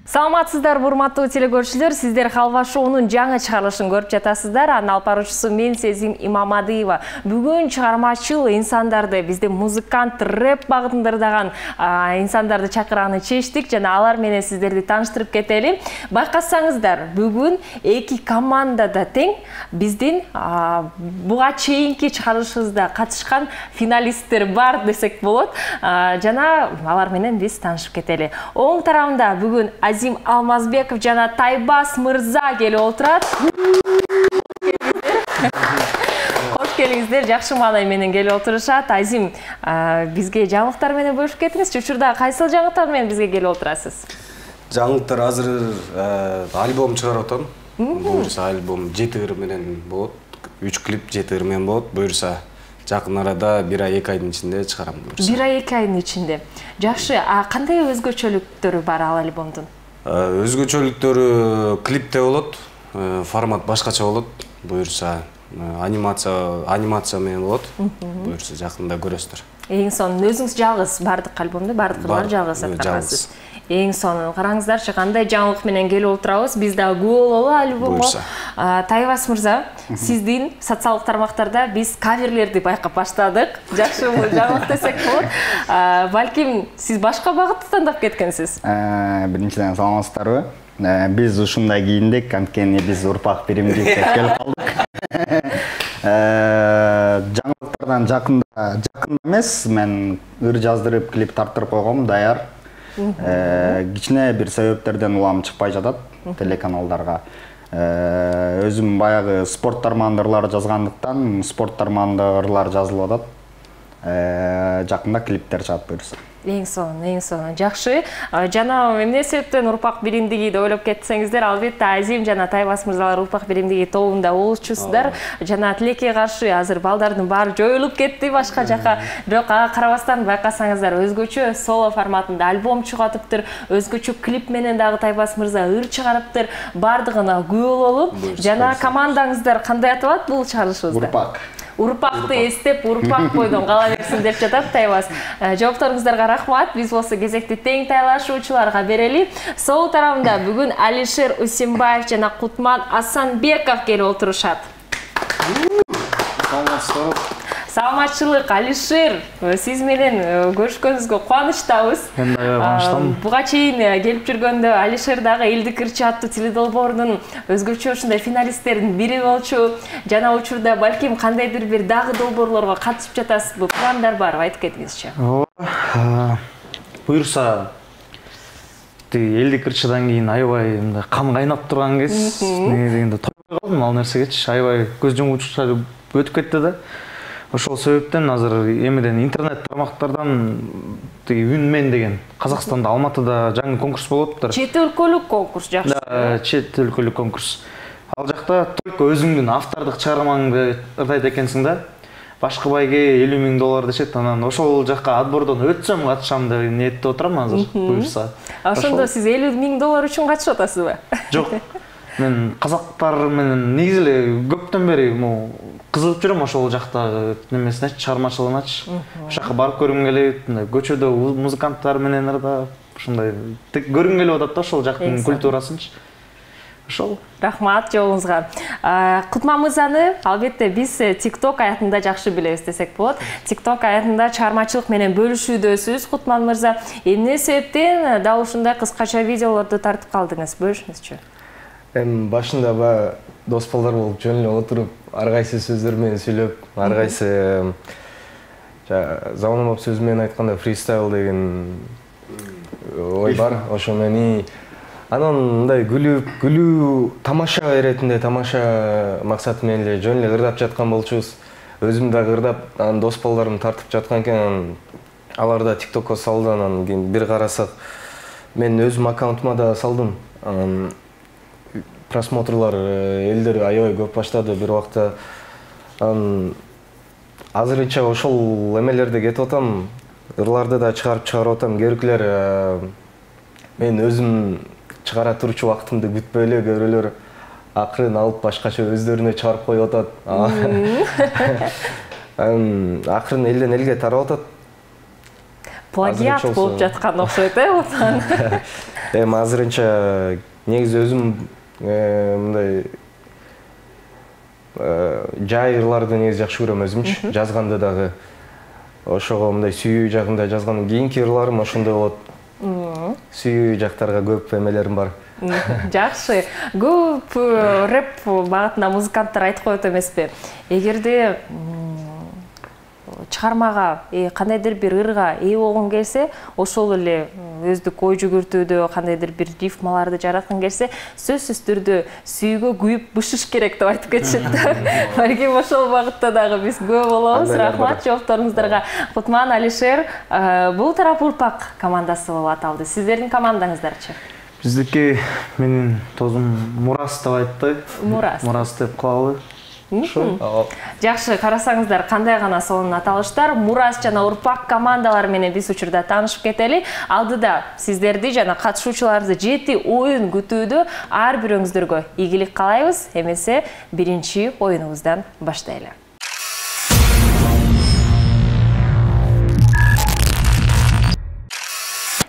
Саламатсыздар, урматтуу телекөрүүчүлөр, сиздер Халва шоунун жаңы чыгарылышын көрүп жатасыздар. Анын алып баруучусу мен Сезим Имамадиева. Бүгүн чыгармачыл инсандарды, бизде музыкант, рэп багытында ырдаган инсандарды чакырганы чечтик жана алар менен сиздерди тааныштырып кетели. Байкасаңыздар, бүгүн эки командада тең биздин буга чейинки чыгарылышыбызда катышкан финалисттер бар десек болот. Жана алар менен биз таанышып кетели. Оң тарабында бүгүн Азим Алмазбеков жана Тайбас Мырза келип отурат. Кош келиңиздер, жакшы маанай менен келип отурушат. Азим, бизге жаңылыктар менен бөлүшүп кетиңиз. Учурда кайсыл жаңылыктар менен бизге келип отурасыз? Жаңылыктар азыр альбом чыгарып атам. Буюрса альбом 7 ыр менен болот. 3 клип 7 ыр менен болот. Буюрса жакын арада 1 ай 2 айдын ичинде чыгарам буюрса. 1 ай 2 айдын ичинде. Жакшы, кандай өзгөчөлүктөрү бар ал альбомдун? Өзгөчөлүктөрү клипте болот, формат башкача болот. Буюрса анимация менен болот. Буюрса жакында көрөсүздөр. Эң сонун өзүңүз жалгыз бардык альбомду бардык кырлар жалгыз аткарасыз. Эң сонун караңыздарчы, кандай жаңылык менен келип отурабыз. Биз да күбө бололу альбомго. Тайбас мырза, сиздин социалдык тармактарда биз каверлерди байкап баштадык. Жакшы бул жаңылык десек болот. Балким сиз башка багытты тандап кеткенсиз. Биринчиден саламатсыздарбы? Биз ушундай кийиндик, анткени биз урпак биримдикке келип калдык. Жаңылыктардан жакында эмес, мен ыр жаздырып, клип тартырып койгом, даяр. Кичине бир себептерден улам чыкпай жатат телеканалдарга. Өзүм баягы спорт тармандырлар жазгандыктан, спорт тармандырлар жазылып атат. Жакында клиптер чыгат буюрса. Эң сонун, жакшы. Жана эмне себептен урпак биримдиги деп ойлоп кетсеңиздер, албетте Азим жана Тайбас мырзалар урпак биримдиги тобунда болчусуздар. Жана тилекке каршы азыр балдардын баары жоюлуп кетти башка жака. Бирок ага карабастан байкасаңыздар, өзгөчө соло форматында альбом чыгатыптыр, өзгөчө клип менен дагы Тайбас мырза ыр чыгарыптыр. Бардыгына күбө болуп, жана командаңыздар кандай аталат бул чыгарылышыбызда? Урпакты эстеп, урпак бойдон кала берсин деп жатат Тайбас. Жоопторуңуздарга рахмат. Биз болсо кезекти тең тайлашуучуларга берели. Сол тарабында бүгүн Алишер Усимбаев жана Кутман Асанбеков келип отурушат. Саламатчылык, Алишер. Сиз менен көрүшкөнүзгө кубанычтабыз. Мен да кубанычтамын. Буга чейин келип жүргөндө Алишер дагы Элдик ырчы аттуу теледолбоорунун өзгөчө ушундай финалисттердин бири болчу. Жана учурда балким кандайдыр бир дагы долбоорлорго катышып жатасызбы? Пландар барбы? Айтып кетиңизчи. Буюрса Элдик ырчыдан кийин аябай кан кайнап турган кез, эмне дегенде тойбой калдым ал нерсегечи. Аябай көз жумгуча өтүп кетти да. Ошол себептен азыр эмеден интернет тармактардан Үнмен деген Казакстанда Алматыда жаңы конкурс болуп атыптыр. Чет өлкөлүк конкурс, жакшы. Да, чет өлкөлүк конкурс. Ал жакта только өзүңдүн автордук чыгармаңды ырдайт экенсиң да. Башкы байге $50,000 дешет, анан ошол жакка отбордон өтсөм катышам деп ниеттеп отурам азыр буюрса. Ошондо сиз $50,000 үчүн катышып атасызбы? Жок. Мен казактар менен негизи эле көптөн бери кызыгып жүрөм ошол жактагы немесине, чыгармачылыгыначы. Ошол жака барып көргүм келет, көчөдө музыканттар менен ырдап, ушундай көргүм келип атат да ошол жактын культурасынчы. Ошол. Рахмат жоогуңузга. Кутман мырзаны албетте биз TikTok аятында жакшы билебиз десек болот. TikTok аятында чыгармачылык менен бөлүшүүдөсүз, Кутман мырза. Эмне себептен дал ушундай кыскача видеолорду тартып калдыңыз? Бөлүшүңүзчү. Башында дос балдар болуп жөн эле отуруп, ар кайсы сөздөр менен сүйлөп, ар кайсы заманбап сөз менен айтканда фристайл деген ой бар. Ошо менен анан мындай күлүү тамаша иретинде, тамаша максаты менен эле жөн эле ырдап жаткан болчубуз. Өзүм дагы ырдап, анан дос балдарым тартып жаткан экен, алар да TikTokко салды, анан кийин бир карасак, мен өзүм аккаунтума да салдым. Просмотрлар элдер аябай көп баштады бир убакта. Азырынча ошол эмелерде кетип атам, ырларды да чыгарып атам. Көркүлөр мен өзүм чыгара турчу убактымды күтпөй эле көрөлөр акырын алып башкача өздөрүнө чыгарып коюп атат. Акырын элден элге тарап атат. Плагиат болуп жаткан окшойт, отан. Эми азырынча негизи өзүм мындай жай ырларды негизи жакшы көрөм өзүмчү. Жазганда дагы ошого мындай сүйүү жагында жазган кийинки ырларым ошондой болот. Сүйүү жактарга көп эмелерим бар. Жакшы. Көп рэп багытында музыканттар айтып коет эмеспи? Эгерде чыгармага кандайдыр бир ырга ээ болгон келсе, ошол эле өздүк ой жүгүртүүдө кандайдыр бир рифмаларды жараткың келсе, сөзсүз түрдө сүйүүгө күйүп бышыш керек деп айтып кетишет да. Балким ошол багытта дагы биз көп болобуз. Рахмат жоопторуңуздарга. Кутман, Алишер, бул тарап Урпак командасы болуп аталды. Сиздердин командаңыздарчы? Биздики менин тозум Мурас деп айтты. Мурас деп калалы. Жакшы, карасаңыздар, кандай гана сонун аталыштар. Мурас жана Урпак командалары менен биз учурда таанышып кетели. Алдыда сиздерди жана катышуучуларды 7 оюн күтүүдө ар бирөөңүздөргө ийгилик каалайбыз. Эмесе биринчи оюнубуздан баштайлы.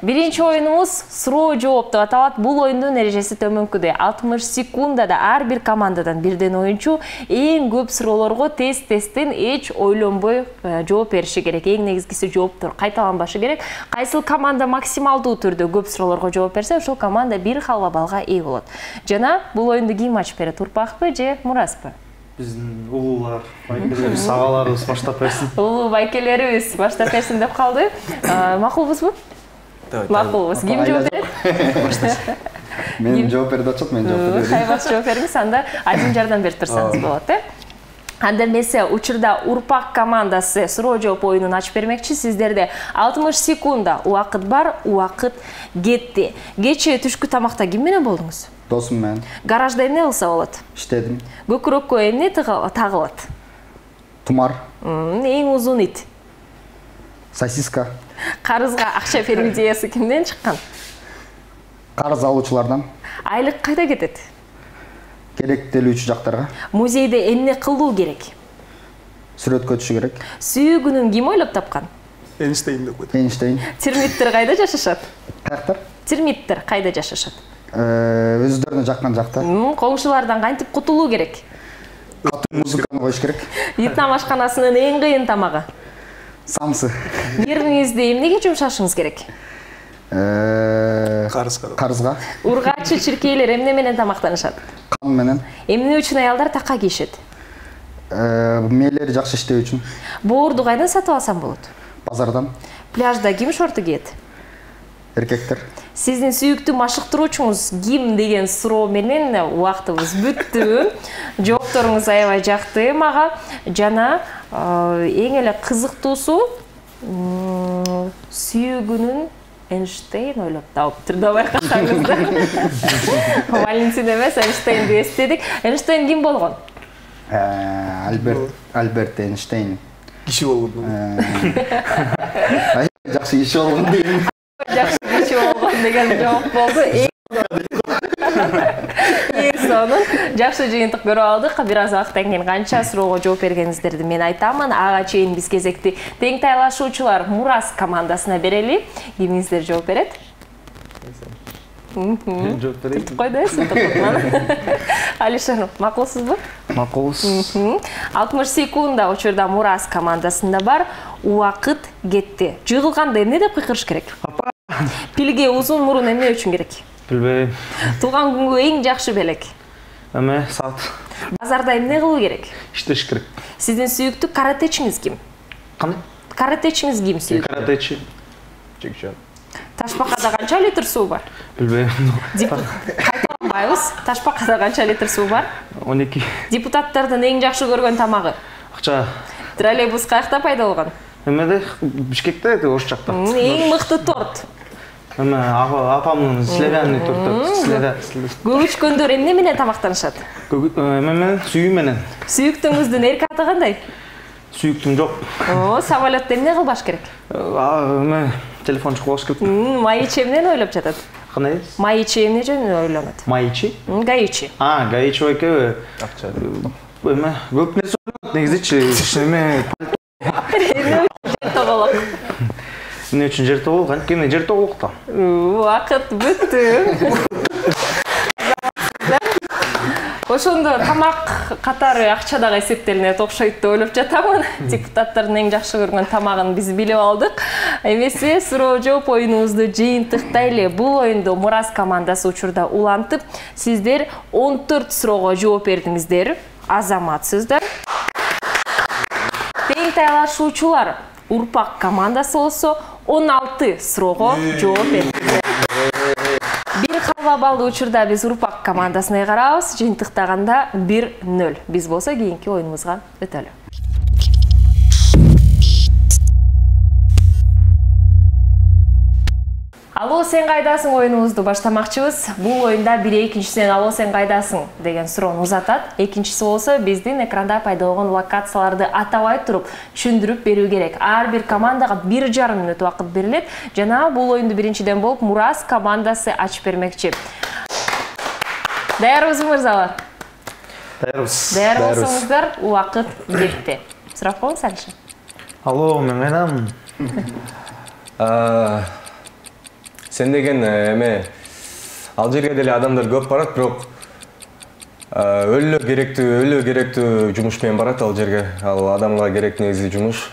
Биринчи оюнубуз суроо жооп деп аталат. Бул оюндун эрежеси төмөнкүдөй. 60 секундада ар бир командадан бирден оюнчу эң көп суроолорго тез-тезден эч ойлонбой жооп бериши керек. Эң негизгиси жооптор кайталанбашы керек. Кайсыл команда максималдуу түрдө көп суроолорго жооп берсе, ошол команда бир халва балга ээ болот. Жана бул оюнду ким ачып берет? Урпакпы же Мураспы? Биздин улуулар, байкелерибиз, агаларыбыз баштап берсин. Улуу байкелерибиз баштап берсин деп калды. Макулбузбу? Макулбуз. Ким жооп берет? Мен жооп берип атат, мен жооп берем. Хайбат жооп бериңиз, анда айдын жардам берип турсаңыз болот, Анда эмесе учурда Урпак командасы суроо жооп оюнун ачып бермекчи. Сиздерде 60 секунда убакыт бар, убакыт кетти. Кечээ түшкү тамакта ким менен болдуңуз? Досум менен. Гаражда эмне кылса болот? Иштедим. Көкүрөккө эмне тагылат? Тумар. Эң узун ит? Сосиска. Карызга акча берүү идеясы кимден чыккан? Карыз алуучулардан. Айлык кайда кетет? Керектелүүчү жактарга. Музейде эмне кылуу керек? Сүрөткө түшү керек. Сүйүүгүнүн ким ойлоп тапкан? Эйнштейн деп койду. Эйнштейн. Термиттер кайда жашашат? Каяктар? Термиттер кайда жашашат? Өздөрүнө жаккан жакта. Коңшулардан кантип кутулуу керек? Катуу музыканы коюш керек. Вьетнам ашканасынын эң кыйын тамагы? Самсы. Нервиңизди эмнеге жумшашыңыз керек? Карызга. Ургачы чиркейлер эмне менен тамактанышат? Кан менен. Эмне үчүн аялдар така кийишет? Мээлери жакшы иштөө үчүн. Боорду кайдан сатып алсам болот? Базардан. Пляжда ким шорты кийет? Эркектер. Сиздин сүйүктүү машыктыруучуңуз ким деген суроо менен убактыбыз бүттү. Жоопторуңуз аябай жакты мага. Жана эң эле кызыктуусу сүйүгүнүн Эйнштейн ойлоп тауыптыр да байкасаңыздар. Валентин эмес, Эйнштейнди эстедик. Эйнштейн ким болгон? Альберт Эйнштейн. Киши болгон. Жакшы киши болгон дейм. Жакшы киши болгон деген жооп болду. Сонун жакшы жыйынтык көрүп алдык. Бир аз убакыттан кийин канча суроого жооп бергениңиздерди мен айтамын. Ага чейин биз кезекти тең тайлашуучулар Мурас командасына берели. Кимиңиздер жооп берет? Жооп берейин. Койдойсуз. Алишер, макулсузбу? Макулбуз. 60 секунда учурда Мурас командасында бар. Убакыт кетти. Жыгылганда эмне деп кыйкырыш керек? Пилге узун мурун эмне үчүн керек? Билбейм. Туулган күнгө эң жакшы белек? Эме, саат. Базарда эмне кылуу керек? Иштеш керек. Сиздин сүйүктүү каратечиңиз ким? Кандай? Каратечиңиз ким сүйүктүү? Каратечи. Чекчон. Ташбакада канча литр суу бар? Билбейм. Кайталанбайбыз. Ташбакада канча литр суу бар? 12. Депутаттардын эң жакшы көргөн тамагы? Акча. Троллейбус каякта пайда болгон? Эмеде? Бишкекте, ош жакта. Эң мыкты торт? Эме, апамдын славянный торты. Көп ичкөндөр эмне менен тамактанышат? Эме менен, сүйүү менен. Сүйүктүңүздүн эрк аты кандай? Сүйүктүм жок. Самолетто эмне кылбаш керек? Эме, телефон чукулаш керек. Маичи эмнени ойлоп жатат? Кандай? Маичи эмне жөнүндө ойлонот? Маичи? Гаичи. Гаичи байке. Акча. Эме, көп нерсе ойлонот негизичи. Эме, Эмне тоголок? Эмне үчүн жер тогулук? Анткени жер тогулукта. Убакыт бүттү. Ошондо тамак катары акчадагы эсептелинет окшойт деп ойлоп жатамын. Депутаттардын эң жакшы көргөн тамагын биз билип алдык. Эмесе суроо жооп оюнубузду жыйынтыктайлы. Бул оюнду Мурас командасы учурда улантып, сиздер 14 суроого жооп бердиңиздер. Азаматсыздар. Тең тайлашуучулар Урпак командасы болсо 16 суроого жооп бердиңиздер. Бир калба балды учурда биз Урпак командасына карабыз, жыйынтыктаганда 1-0. Биз болсо кийинки оюнубузга өтөлү. Алло, сен кайдасың оюнубузду баштамакчыбыз. Бул оюнда бири экинчисинен алло, сен кайдасың деген суроону узатат. Экинчиси болсо биздин экранда пайда болгон локацияларды атабай туруп түшүндүрүп берүү керек. Ар бир командага 1,5 мүнөт убакыт берилет. Жана бул оюнду биринчиден болуп Мурас командасы ачып бермекчи. Даярбызбы мырзалар? Даярбыз. Даяр болсоңуздар, убакыт кетти. Сурап коюңуз Алишер. Алло, мен кайдамын? Сен деген эме ал жерге деле адамдар көп барат, бирок өлө керектүү жумуш менен барат ал жерге. Ал адамга керек негизи жумуш.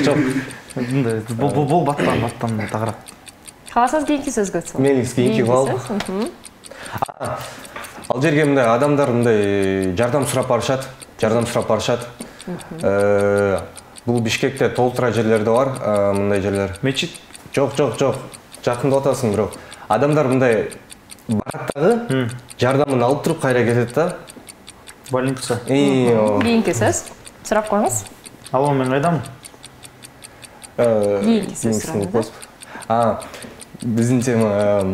Жок. Бул баттан тагырак. Каласаңыз кийинки сөзгө өтсөң. Мениңиз кийинки кал. Ал жерге мындай адамдар мындай жардам сурап барышат. Бул Бишкекте толтура жерлерде бар, мындай жерлер. Мечит? Жок. Жакында атасың, бирок адамдар мындай барат дагы, жардамын алып туруп кайра кетет да. Больница. Кийинки сөз. Сурап коюңуз. Алло, мен кайдамын? Кийинки сөз сураңыз. Биздин тема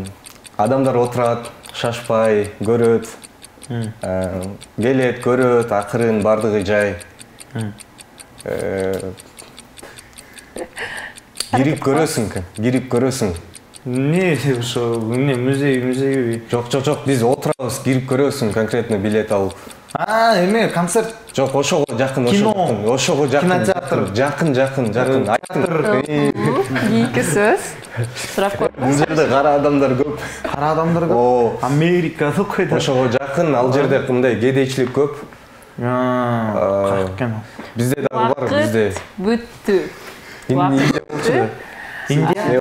адамдар отурат, шашпай, көрөт. Келет, көрөт, акырын бардыгы жай. Кирип көрөсүң. Не, ошо, музей. Жок, биз отурабыз, кирип көрөсүң, конкретно билет алып. Эме, концерт. Жок, ошого жакын, ошого жакын. Жакын. Театр. Кийинки сөз. Сурап коюңуз. Бул жерде кара адамдар көп. Америкада койду. Ошого жакын, ал жерде мындай кедейчилик көп. Бизде дагы бар, бизде. Бүттү. Индия.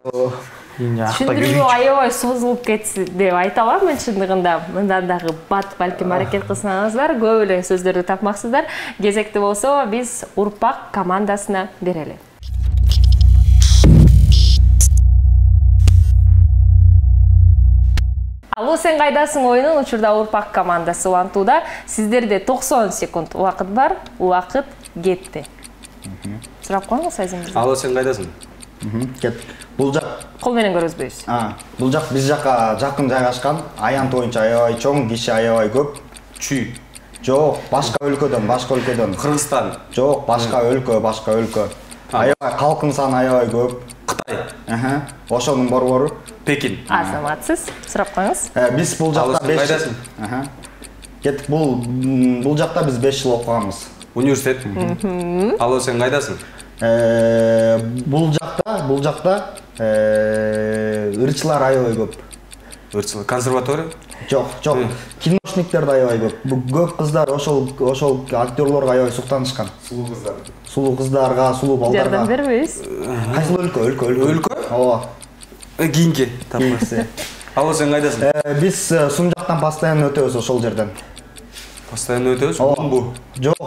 Түшүндүрүү аябай созулуп кетти деп айта алам мен чындыгында. Мындан дагы бат балким аракет кылсаңыздар, көп эле сөздөрдү тапмаксыздар. Кезекти болсо биз Урпак командасына берели. Алло, сен кайдасың оюнун учурда Урпак командасы улантууда. Сиздерде 90 секунд убакыт бар. Убакыт кетти. Сурап коюңуз Азим мырза. Алло, сен кайдасың? Кет. Бул жак. Кол менен көрөзбөйбүз. Бул жак биз жакка жакын жайгашкан. Аянт боюнча аябай чоң, киши аябай көп. Чүй. Жок, башка өлкөдөн. Кыргызстан. Жок, башка өлкө. Аябай калкын саны аябай көп. Кытай. Ошонун борбору. Пекин. Азаматсыз. Сурап коюңуз. Биз бул жакта 5 кайдасың? Кеттик, бул жакта биз 5 жыл окуганбыз. Университет. Алло, сен кайдасың? Бул жакта ырчылар аябай көп. Ырчылар. Консерватория? Жок. Киношниктер да аябай көп. Көп кыздар ошол актерлорго аябай суктанышкан. Сулуу кыздарга, сулуу балдарга. Жардам бербейбиз. Кайсы өлкө? Ооба. Кийинки тапмасы. Алло, сен кайдасың? Биз Сум жактан постоянно өтөбүз ошол жерден. Постоянно өтөбүз? Бу. Жок.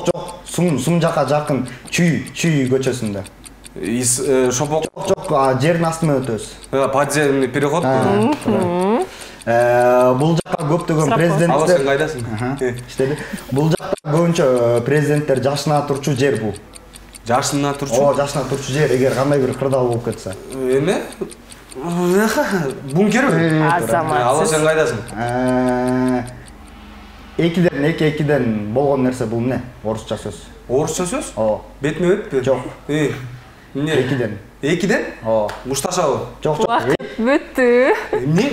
Сум жакка жакын. Чүй көчөсүндө. Шопок? Жок, жердин астынан өтөбүз. Подземный переход? Бул жакка көптөгөн президенттер. Алло, сен кайдасың? Иштеди. Бул жакта көбүнчө президенттер жашына турчу жер бул. Жашына турчу? Ооба, жашына турчу жер, эгер кандай бир кырдаал болуп кетсе. Эме? Бункерби? Азаматсыз. Алло, сен кайдасың? Экиден болгон нерсе бул эмне? Орусча сөз. Орусча сөз? Ооба. Бетме өтпү? Жок. Эмне? Экиден? Ооба. Мушташабы? Жок. Убакыт бүттү. Эмне?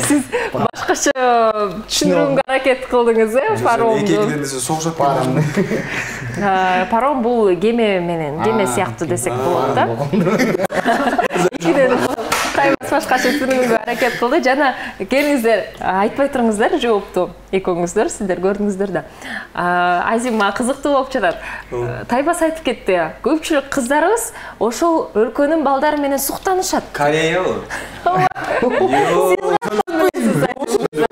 Сиз башкача жакшы түшүндүрүүгө аракет кылдыңыз, паромду. Экегиден десе согушат паром. Паром бул кеме менен, кеме сыяктуу десек болот да. Тайбас башкача түшүндүрүүгө аракет кылды. Жана келиңиздер, айтпай туруңуздар жоопту. Экөөңүздөр сиздер көрдүңүздөр да. Азим мага кызыктуу болуп жатат. Тайбас айтып кетти. Көпчүлүк кыздарыбыз ошол өлкөнүн балдары менен суктанышат. Кореябы?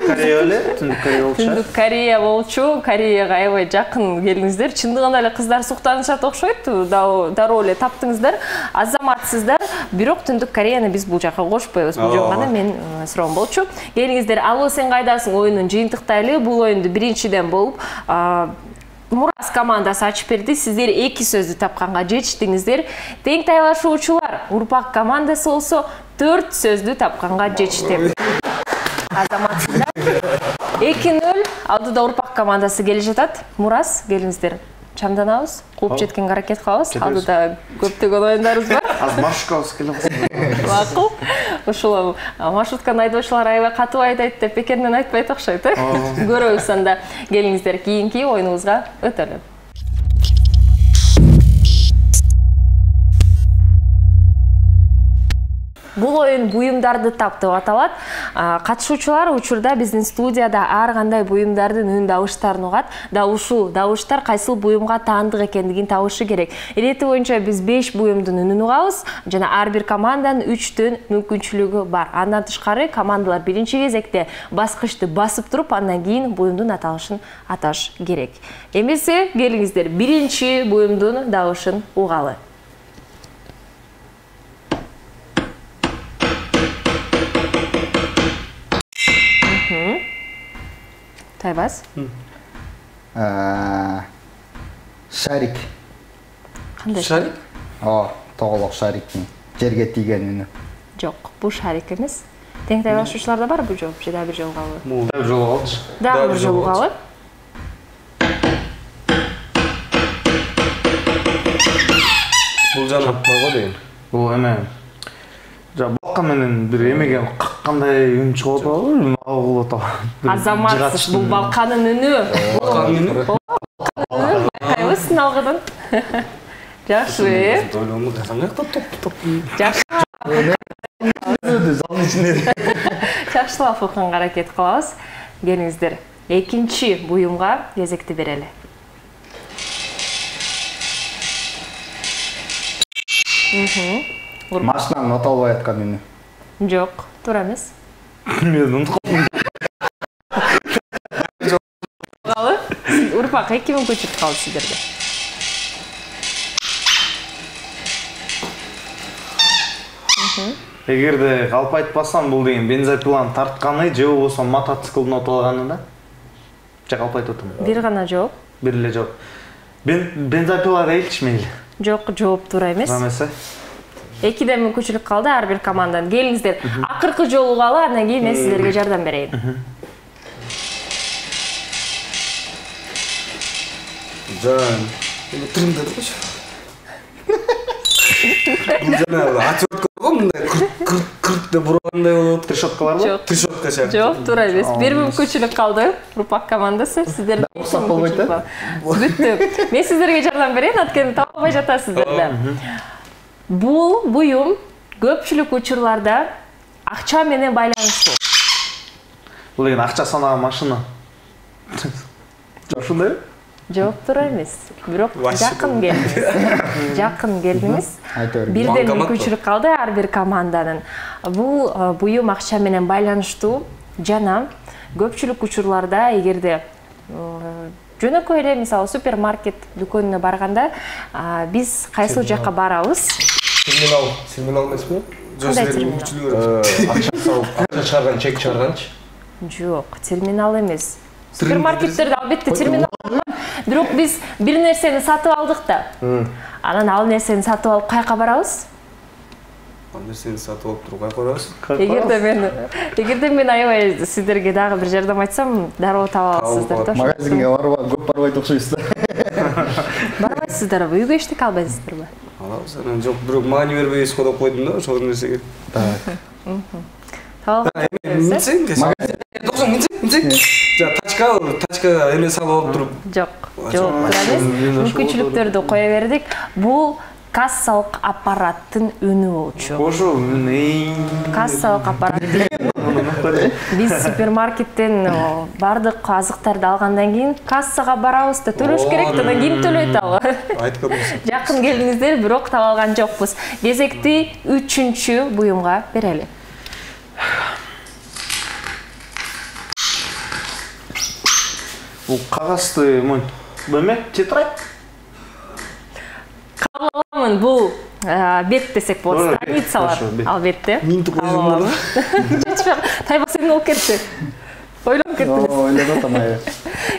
Корея эле, Түндүк Корея болчу. Түндүк Корея болчу. Кореяга аябай жакын келиңиздер. Чындыгында эле кыздар суктанышат окшойт. Дароо эле таптыңыздар. Азаматсыздар. Бирок Түндүк Кореяны биз бул жака кошпойбуз. Бул жөн гана мен суроом болчу. Келиңиздер, алуу сен кайдасың оюнун жыйынтыктайлы. Бул оюнду биринчиден болуп Мурас командасы ачып берди. Сиздер 2 сөздү тапканга жетиштиңиздер. Тең тайлашуучулар Урпак командасы болсо 4 сөздү тапканга жетишти. Азаматсыздар 2-0 алдыда Урпак командасы келе жатат. Мурас, келиңиздер. Чамданабыз, кууп жеткенге аракет кылабыз. Алдыда көптөгөн оюндарыбыз бар. Аз маршруткабыз келе калсын. Макул. Ошол маршрутканы айдоочулар аябай катуу айдайт деп бекеринен айтпайт окшойт, Көрөбүз анда. Келиңиздер, кийинки оюнубузга өтөлү. Бул оюн буюмдарды тап деп аталат. Катышуучулар учурда биздин студияда ар кандай буюмдардын үн дабыштарын угат. Да ушул дабыштар кайсыл буюмга таандык экендигин табышы керек. Ирети боюнча биз 5 буюмдун үнүн угабыз жана ар бир команданын 3төн мүмкүнчүлүгү бар. Андан тышкары командалар биринчи кезекте баскычты басып туруп, андан кийин буюмдун аталышын аташ керек. Эмесе келиңиздер, биринчи буюмдун дабышын угалы. Тайбас? Шарик. Кандай Шарик? Тоголок шариктин жерге тийген үнү. Жок, бул шарик эмес. Тең тайлашуучуларда бар бул жооп, же да бир жолу калды? Дагы бир жолу калдычы. Дагы бир жолу калды. Бул жанатма го деген. Бул эме балка менен бир эмеге кандай үн чыгып атабы? Агылып атабы. Азаматсыз, бул балканын үнү. Балканын үнү? Кайбы сыналгыдан. Жакшы. Ойлонду, кандай топ. Жакшы. Залдын ичинде. Жакшылап окуганга аракет кылабыз. Келиңиздер, экинчи буюмга кезекти берели. Машинанын отолбой аткан үнү. Жок, туура эмес. Мен унутуп калдым. Урпак 2 мүмкүнчүлүк калды сиздерге. Эгерде калп айтпасам, бул деген бензопиланы тартканы же болбосо мотоциклдин отолганы да? Же калп айтып атам? Бир гана жооп. Бир эле жооп. Бензопила дейчи мейли. Жок, жооп туура эмес. Туура эмес. 2 мүмкүнчүлүк калды ар бир команданын. Келиңиздер, акыркы жолу калы, андан кийин мен сиздерге жардам берейин. Жан. Тырымдады койчу. Бул жанагы отвертка го мындай кырт деп бургандай болот. Решеткалар бар? Решетка сыяктуу. Жок, туура эмес. 1 мүмкүнчүлүк калды. Урпак командасы сиздерде Урсак болбойт да? Бүттү. Мен сиздерге жардам берейин, анткени таба албай жатасыздар да. Бул буюм көпчүлүк учурларда акча менен байланыштуу. Бул деген акча санаган машина. Ошондой? Жок, туура эмес. Бирок жакын келдиңиз. Жакын келдиңиз. Бирден мүмкүнчүлүк калды ар бир команданын. Бул буюм акча менен байланыштуу жана көпчүлүк учурларда эгерде жөнөкөй эле мисалы супермаркет дүкөнүнө барганда биз кайсыл жакка барабыз? Терминал эмеспи? Кандай терминал? Акча чыгарган, чек чыгарганчы? Жок, терминал эмес. Супермаркеттерде албетте терминал бар. Бирок биз бир нерсени сатып алдык да. Анан ал нерсени сатып алып кайка барабыз? Ал нерсени сатып алып туруп кайка барабыз? Эгерде мен аябай сиздерге дагы бир жардам айтсам, дароо таба аласыздар да. Магазинге көп барбайт окшойсуздар. Барбайсыздарбы? Үйгө эчтеке албайсыздарбы? Алабыз, анан жок, бирок маани бербей содоп койдум да ошол нерсеге. Таба албайсыздар. Минсең, магазин. тачка эме салып алып туруп. Жок, жооп тура эмес. Мүмкүнчүлүктөрдү кое бердик. Бул кассалык аппараттын үнү болчу. Ошо Кассалык аппарат. Биз супермаркеттен бардык азыктарды алгандан кийин кассага барабыз да төлөш керек, андан кийин төлөйт ал. Айтканбыз. Жакын келиңиздер, бирок таба алган жокпуз. Кезекти 3-чү буюмга берели. Бул кагазды эме тетрадь. Кабыл аламын, бул бет десек болот, страницалар. Албетте. Минтип койсоңдар. Тайба сен болуп кетти. Ойлонуп кеттиңиз. Ойлонуп атамай.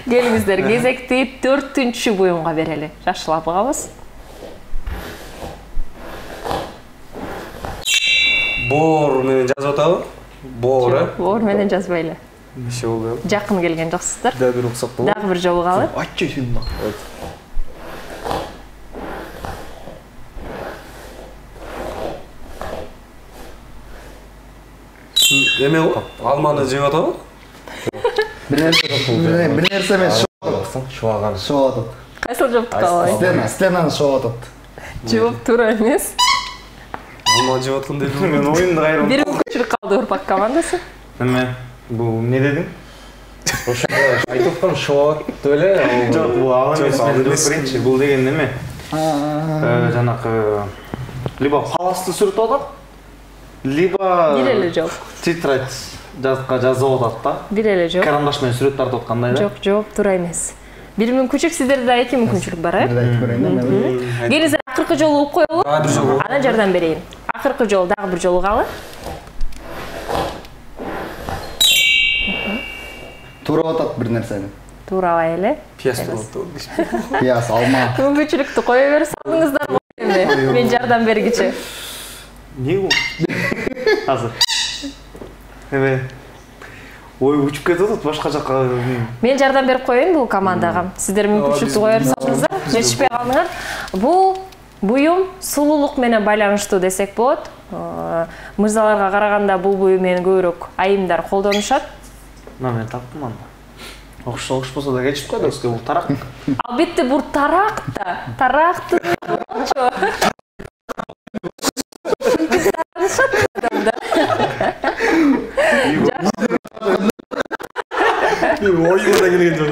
Келиңиздер, кезекти 4-чү буюмга берели. Жакшылап багабыз. Боор менен жазып атабы? Боор. Боор менен жазбайлы. Иши болду. Жакын келген жоксуздар. Да бир уруксат болот. Дагы бир жолу калып. Айтчы сен. Эме алманы жеп атабы? Бир нерсе эмес Шуаган. шоп атат. Кайсыл жоопту каалабайсың? Стенаны шоп атат. Жооп туура эмес. Алма жеп аткан дедим. Мен оюнду кайрым. Бир мүмкүнчүлүк калды урпак командасы. Эме бул не дедиң? Ошо айтып аткам шуагат деп эле. Жок, бул ал эмес, мен көрөйүнчү. Бул деген неме? Жанакы либо паласты сүрүп атат, либо Бир эле жооп. тетрадь жазып атат да. Бир эле жооп. Карандаш менен сүрөт тартып аткандай да. Жок, жооп туура эмес. Бир мүмкүнчүлүк, сиздерде да 2 мүмкүнчүлүк бар, Бир айтып көрөйүн. Келиңиздер, акыркы жолу угуп коелу. Бир жолу. Анан жардам берейин. Акыркы жолу дагы бир жолу калы. Туурап атат бир нерсени. Туурабай эле. Пияз болот. Пияз, алма. Мүмкүнчүлүктү кое берип салдыңыздар го эми. Мен жардам бергичи. Не бул? Азыр. Эме ой учуп кетип атат башка жака. Мен жардам берип коеюн бул командага. Сиздер мүмкүнчүлүктү кое берип салдыңыздар. Жетишпей калдыңар. Бул буюм сулуулук менен байланыштуу десек болот. Мырзаларга караганда бул буюм менен көбүрөөк айымдар колдонушат. Мен таптым анда. Окшосо да кетип койдуңуз, бул тарак. Албетте бул тарак да. Таракты Оюна келген жок.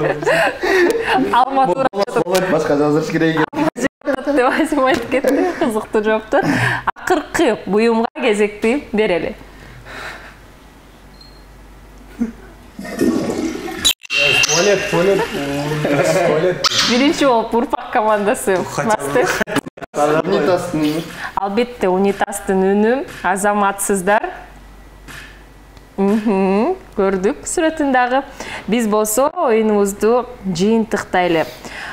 алма туура Башка жазыш керек экен. деп айсым айтып кетти. Кызыктуу жооптор. Акыркы буюмга кезекти берели. Туалет. Биринчи болуп урпак командасы басты. Унитаздын Албетте унитаздын үнү, азаматсыздар. Көрдүк сүрөтүн дагы. Биз болсо оюнубузду жыйынтыктайлы.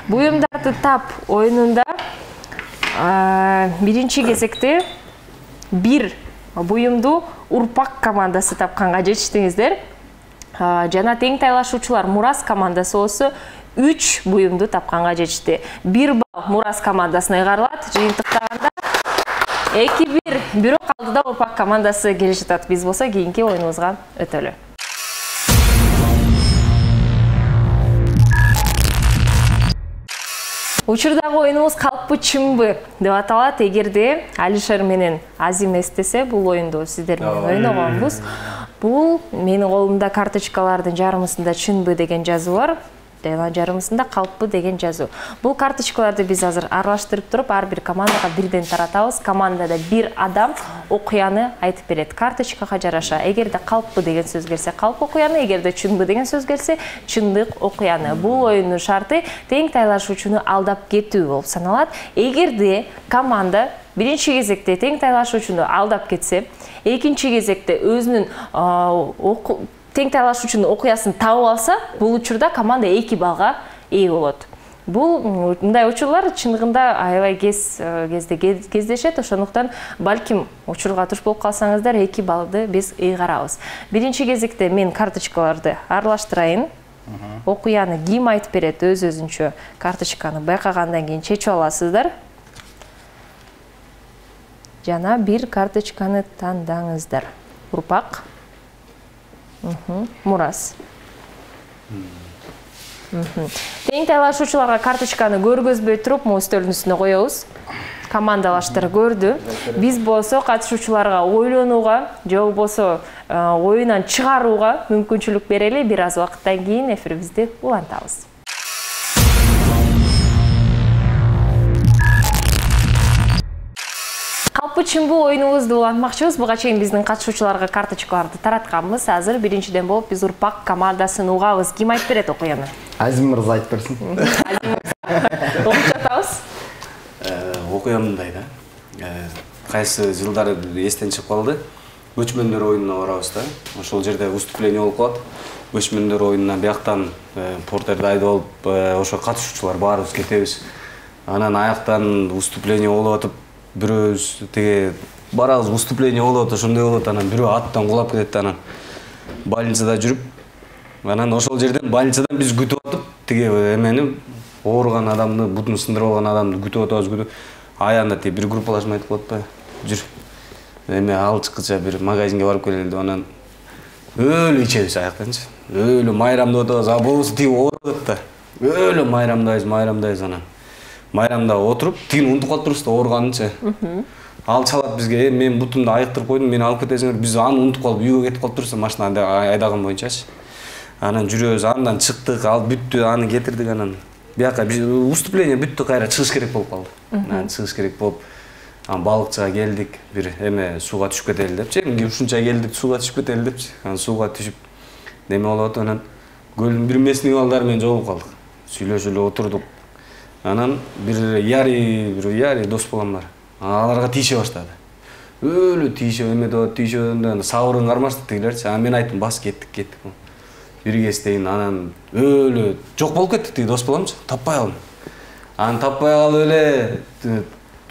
Буюмдарды тап оюнунда биринчи кезекте бир буюмду урпак командасы тапканга жетиштиңиздер. Жана тең тайлашуучулар Мурас командасы болсо 3 буюмду тапканга жетишти. 1 балл Мурас командасына ыйгарылат. Жыйынтыктаганда 2-1 бирок алдыда урпак командасы келип жатат. Биз болсо кийинки оюнубузга өтөлү. Учурдагы оюнубуз калппы чымбы деп аталат. Эгерде Алишер менен Азим эстесе, бул оюнду сиздер менен ойногонбуз. Бул менин колумда карточкалардын жарымысында чынбы деген жазуу бар. Жана жарымысында калппы деген жазуу. Бул карточкаларды биз азыр аралаштырып туруп, ар бир командага бирден таратабыз. Командада бир адам окуяны айтып берет. Карточкага жараша. Эгерде калппы деген сөз келсе, калп окуяны, эгерде чынбы деген сөз келсе, чындык окуяны. Бул оюндун шарты тең тайлашуучуну алдап кетүү болуп саналат. Эгерде команда биринчи кезекте тең тайлашуучуну алдап кетсе, экинчи кезекте өзүнүн тең тайлашуучунун окуясын табып алса, бул учурда команда 2 балга ээ болот. Бул мындай учурлар чындыгында аябай кезде кездешет, ошондуктан балким учурга туш болуп калсаңыздар 2 балды биз ыйгарабыз. Биринчи кезекте мен карточкаларды аралаштырайын. Окуяны ким айтып берет, өз-өзүнчө карточканы байкагандан кийин чечип аласыздар. Жана бир карточканы тандаңыздар. Урпак, Мурас. Тең тайлашуучуларга карточканы көргөзбөй туруп, могу стөлдүн үстүнө коебуз. Командалаштыр көрдү. Биз болсо катышуучуларга ойлонууга, же болбосо оюнан чыгарууга мүмкүнчүлүк берели. Бир аз убакыттан кийин эфирибизди улантабыз. Калпы чымбуу оюнубузду улантмакчыбыз. Буга чейин биздин катышуучуларга карточкаларды таратканбыз. Азыр биринчиден болуп биз Урпак командасын угабыз. Ким айтып берет окуяны? Азим мырза айтып берсин. Окуп жатабыз. Окуя мындай да. Кайсы жылдары эстен чыгып калды. Көчмөндөр оюнуна барабыз да. Ошол жерде выступление болуп калат. Көчмөндөр оюнуна бияктан портерди айдап алып, ошо катышуучулар баарыбыз кетебиз. Анан аяктан выступление болуп атып, бирөөбүз тиги барабыз, выступление болуп атат, ошондой болот. Анан бирөө аттан кулап кетет, анан больницада жүрүп, анан ошол жерден больницадан биз күтүп атып, тиги эмени ооруган адамды, бутун сындырып алган адамды күтүп атабыз. Аянда тиги бир группалашма айтып коет, жүр. Эме алчыкча бир магазинге барып келели деп, анан өлү ичебиз аяктанчы. Өлү майрамдап атабыз, а болбосо тиги ооруп да. Өлү майрамдайбыз анан. Майрамда отуруп, тигин унутуп калып турбуз да ооруганынчы. Ал чалат бизге, мен бутумду айыктырып койдум, мени алып кетесиңер. Биз аны унутуп калып үйгө кетип калып турбуз, машина айдаган боюнчачы. Анан жүрөбүз, андан чыктык, ал бүттү, аны кетирдик, анан бияка выступление бүттү, кайра чыгыш керек болуп калды. Анан чыгыш керек болуп, анан балыкчыга келдик, бир эме сууга түшүп кетели депчи. Эмне ушунча келдик, сууга түшүп кетели депчи. Анан сууга түшүп неме болуп атып, анан көлдүн бир местный балдары менен жолугуп калдык. Сүйлөшүп эле отурдук. Анан бир яри дос балам бар. Аларга тийише баштады. Өлү тийише, тийише, сабырын кармашты тигилерчи. Анан мен айттым, бас кеттик. Бир кезден анан өлү жок болуп кеттик тиги дос баламчы. Таппай калдым. Анан таппай калып эле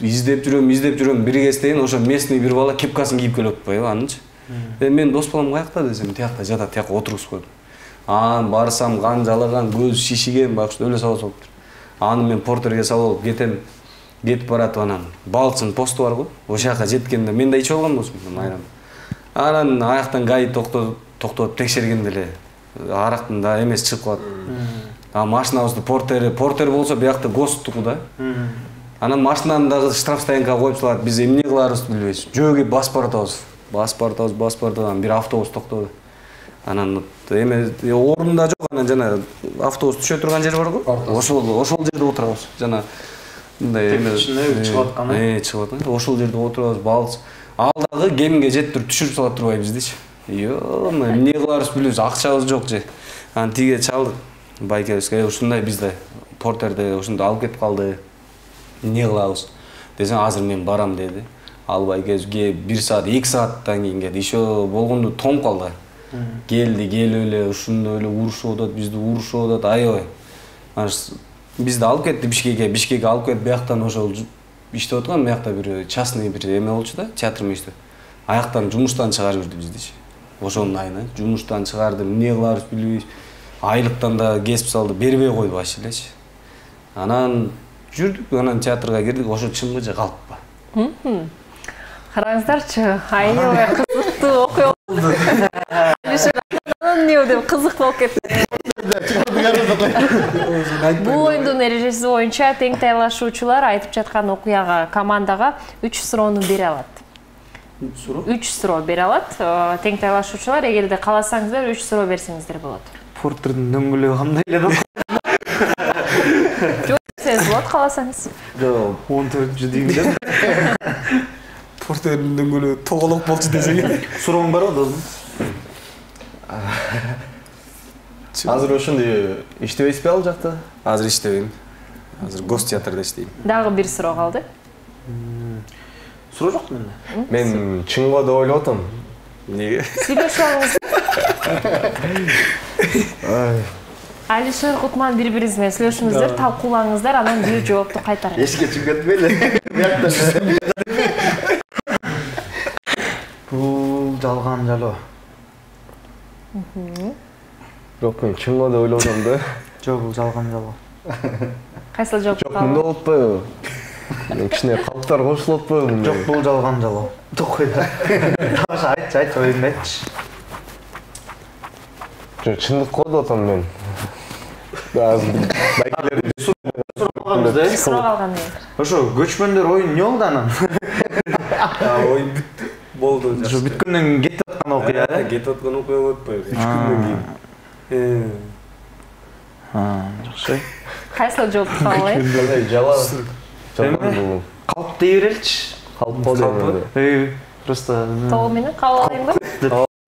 издеп жүрөм. Бир кезден ошо местный бир бала кепкасын кийип келип атпайбы анынчы. Мен дос балам каякта десем, тиякта жатат, тияка отургузуп койдум. Анан барсам кан жалаган, көз шишиген, бакшы өлө сабап атыптыр. Аны мен портерге салып алып кетем. Кетип баратып, анан балычын посту бар го. Ошол жака жеткенде мен да ичип алган болсум майрам. Анан аяктан гаи токтоп текшергенде эле арактын да эмеси чыгып калат. Машинабызды портер болсо биякта ГОСТтуку да. Анан машинаны дагы штраф стоянкага коюп салат. Биз эмне кыларыбызды билбейбиз. Жөө кеп басып баратабыз. Анан бир автобус токтоду. Анан эме орунда жок, анан жана автобус түшө турган жер бар го. Ошол жерде отурабыз. Жана мындай эме чыгып аткан. Ошол жерде отурабыз, балык. Ал дагы кемге жетип түшүрүп салат турбайбы биздичи. Эмне кыларыбызды билбейбиз, акчабыз жок же. Анан тиге чалдык. Байкебизге ушундай бизде портерди ушундай алып кетип калды. Эмне кылабыз? Десем, азыр мен барам деди. Ал байкебизге 1 саат, 2 сааттан кийин келди. Ишо болгондо тоңуп калды. Келип эле ушундай эле урушуп атат, бизди урушуп атат, аябай. Бизди алып кетти Бишкекке алып кетип, бияктан ошол иштеп аткан, биякта бир частный бир эме болчу да, театр менен иштеп. Аяктан жумуштан чыгарып жүрдү биздичи. Ошонун айына жумуштан чыгарды, эмне кыларыбызды билбейбиз. Айлыктан да кесип салды, бербей койду баш элечи. Анан жүрдүк, анан театрга кирдик, ошо чынбы же калппы. Караңыздарчы, аябай кызыктуу окуя болду. Эмне деп кызык болуп кетти. Бул оюндун эрежеси боюнча тең тайлашуучулар айтып жаткан окуяга, командага 3 суроону бере алат. 3 суроо бере алат. Тең тайлашуучулар эгерде кааласаңыздар 3 суроо берсеңиздер болот. Портердин дөңгөлөгү кандай эле да? Жок десеңиз болот, кааласаңыз. Жок, 14 дейм да. Портердин дөңгөлөгү тоголок болчу десең. Сурооң бар го? Азыр ошондой иштебейсизби ал жакта? Азыр иштебейм. Азыр Гостеатрда иштейм. Дагы бир суроо калды. Суроо жок менде. Мен чынго деп ойлоп атам. Неге? Сүйлөшүп алыңыз. Алишер, Кутман бири-бириңиз менен сүйлөшүңүздөр, талкуулаңыздар, анан бир жоопту кайтарыңыз. Эшикке чыгып кетпейли. Бул жалган жалоо. Жок, мен чынго деп ойлоп атам да. Жок, бул жалган жалоо. Кайсыл жооп Жок, мындай болуп атпайбы? Кичине калптар кошулуп атпайбы? Жок, бул жалган жалоо. Жок койда. Тамаша айтчы, оюнду айтчы. Жок, чындык го деп атам мен. сурап алган эле. Ошо көчмөндөр оюн эмне болду анан? Ойын бүттү. Болду. Ошо бүткөндөн кийин кетип аткан окуя. Кетип аткан окуя болуп атпайбы? 3 күндөн кийин. Жакшы. Кайсыл жоопту кабыл алайын? Кандай жала. Калп дей береличи. Калп болду. Просто Толугу менен кабыл алайынбы?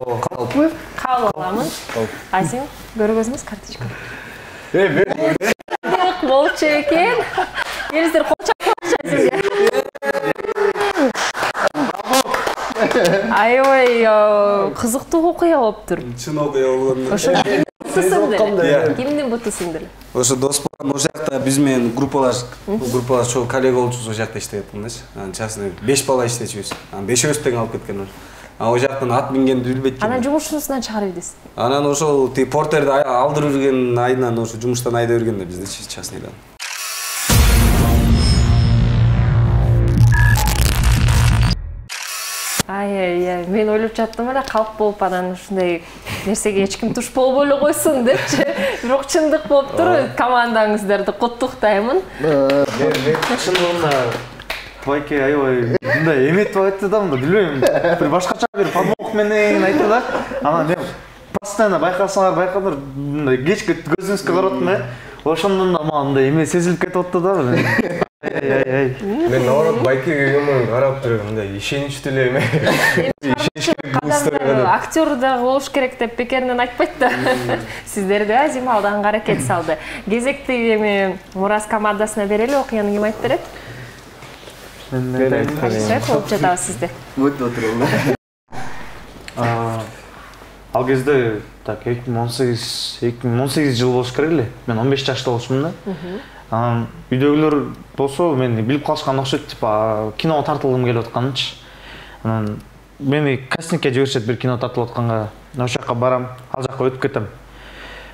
калпы. Кабыл аламын. Азим, көргөзүңүз карточка. Болчу экен. Элиздер кол чапканча сизге. Аябай кызыктуу окуя болуптур. Чын окуя болгон. Ошо кимдин бутусуң деле? Ошо дос балам ошол жакта биз менен группалаш чогуу коллега болчубуз, ошол жакта иштеп аткандачы. Анан частный 5 бала иштечүбүз. Анан 5өөбүз тең алып кеткен. Ошол жактан ат мингенди билбейт экен. Анан жумушуңуздан чыгарып ийдиз. Анан ошол портерди алдырып жүрген айынан ошо жумуштан айдап жүрген да бизде частныйдан. Ай, мен ойлоп жаттым эле калп болуп анан ушундай нерсеге эч ким туш болбой эле койсун депчи. Бирок чындык болуптур. Командаңыздарды куттуктаймын. Чындыгында Байке аябай мындай эметип айтты да, мында билбейм. Бир башкача бир подмог менен айтты да. Анан мен постоянно байкадыр, мындай кечке көзүңүзгө карап аттым да. Ошондон да мындай эме сезилип кетип атты да. Ай. Мен наоборот Байкеге өмүр карап тургам, мындай ишеничтүү эле эме. Кадамдар актер да болуш керек деп бекеринен айтпайт да. Сиздерди Азим алданга аракет салды. Кезекти эми Мурас командасына берели, окуяны ким айтып берет? Болуп жатабы сизде. Өтүп отурду. Ал кезде так 2018 жыл болуш керек эле. Мен 15 жашта болчумун да. Анан үйдөгүлөр болсо мени билип калышкан окшойт, типа киного тартылгым келип атканчы. Анан мени кастингке жиберишет, бир кино тартылып атканга. Ошол жака барам, ал жака өтүп кетем.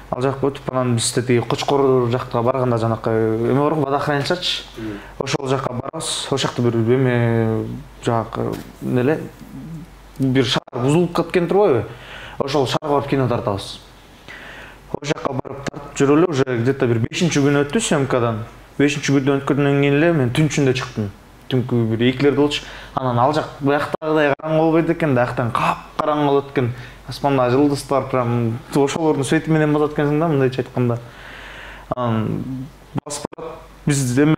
Ал жака өтүп анан бизде тиги Кочкор жакка барганда жанакы эме бар го, водохранилищачы. Ошол жака барабыз. Ошол жакта бир эме жаакы эле бир шаар бузулуп кеткен турбайбы? Ошол шаарга барып кино тартабыз. Ошол жака барып тартып жүрөлү, уже где-то бир 5-күн өттү съемкадан. 5-күндөн өткөндөн кийин эле мен түн ичинде чыктым. Түнкү бир 2-лерде болчу. Анан ал жак бияктагыдай караңгы болбойт экен да, аяктан кап-караңгы болот экен. Аспанда жылдыздар прям ошолордун свети менен батат экенсиң да, мындайча айтканда. Анан басып барат. Биз эме